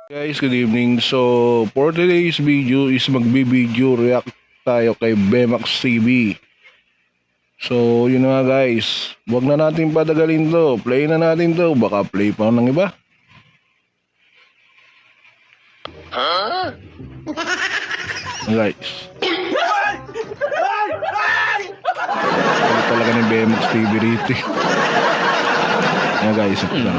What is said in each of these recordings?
Guys, good evening. So, for today's video is magbi-video react tayo kay Bemax TV. So, yun na nga guys. Huwag na natin patagalin to. Play na natin to. Baka play pa ng iba. Guys. Ano talaga ni Bemax TV rito. Yan guys. Ito na.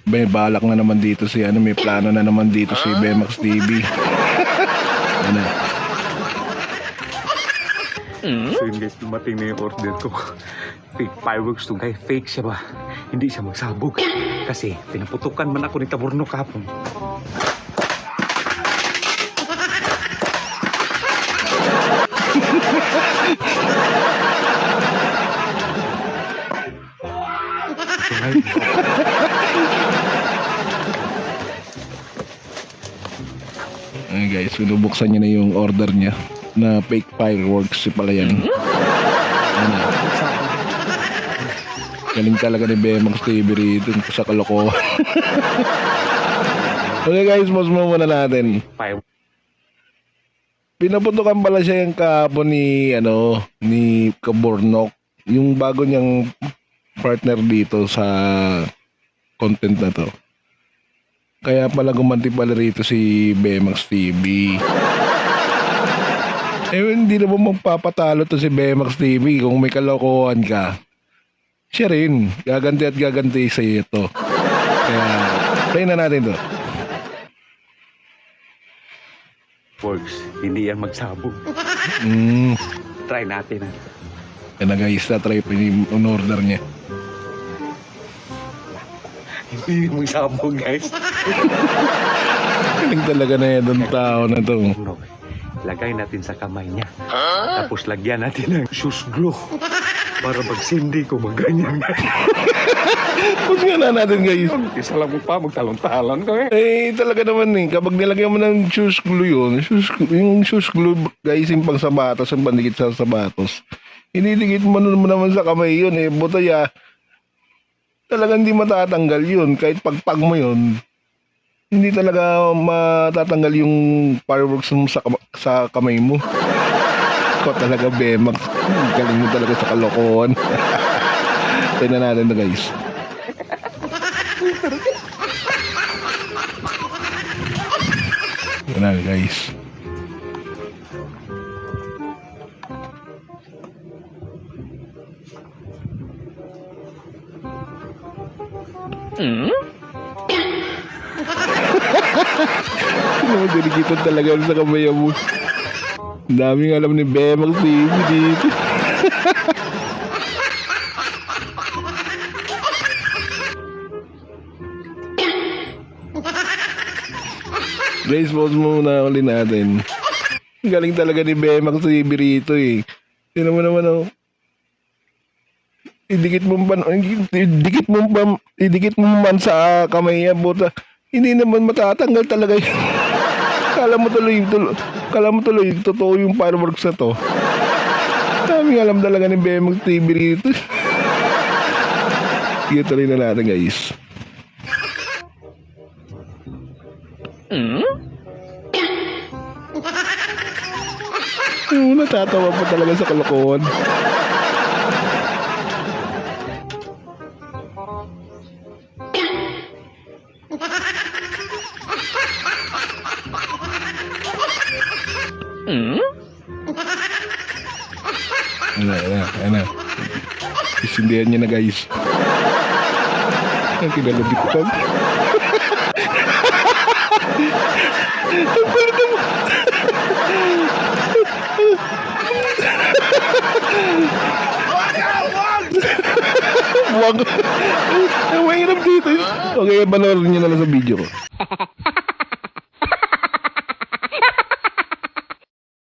May balak na naman dito si may plano na naman dito si Bemax TV. Ano? So yun guys, dumating na yung order ko. Fake fireworks to guys. Fake siya ba? Hindi siya magsabog. Kasi pinaputukan man ako ni Taborno kahapon. Ay guys, binubuksan niya na yung order niya na fake fireworks pala yan. Ano? Galing talaga ni Bemax TV rito sa kalokohan. Okay guys, pause muna natin. Pinaputukan pala siya yung kahapon ni Kabornok, yung bago niyang partner dito sa content na to. Kaya pala gumanti pala rito si Bemax TV. Hindi naman magpapatalo to si Bemax TV kung may kalokohan ka. Siya rin, gaganti at gaganti sa iyo to. Kaya, play na natin to. Works, hindi yan magsabog. Try natin. Yan na guys, na-try pa yung order niya. Hindi yung magsabog guys. Galing talaga na yan ng tao na to. Lagay natin sa kamay niya. Tapos lagyan natin ng shoes glue. Para magsindi ko magganyan guys. Push nga na natin guys. Isa lang mo pa, magtalon-talon ko Talaga naman kapag nilagyan mo ng shoes glue yun, yung shoes glue guys, yung pang sapatos, yung pandikit sa sapatos, inidikit mo naman sa kamay yun butaya. Talagang hindi matatanggal yun. Kahit pagpag mo yun, hindi talaga matatanggal yung fireworks mo sa kamay mo. Ikaw talaga, Bemax. Galing mo talaga sa kalokohan. Tignan natin na guys. Tignan natin guys. Dinikitan talaga sa kamay mo. Daming alam ni Bemax TV dito. Guys, pause muna ulit natin. Galing talaga ni Bemax TV rito Tignan mo naman idikit mo man sa kamay niya, buta. Hindi naman matatanggal talaga yun. Kala mo tuloy, totoo yung fireworks na to. Daming alam talaga ni Bemax TV rito. Sige, tuloy na natin guys. Natatawa pa talaga sa kalokohan. Ano. Isindihan niya na guys. Ang kinalabit pa. Wag. Ang mahirap dito. Okay, panoorin niyo na lang sa video ko.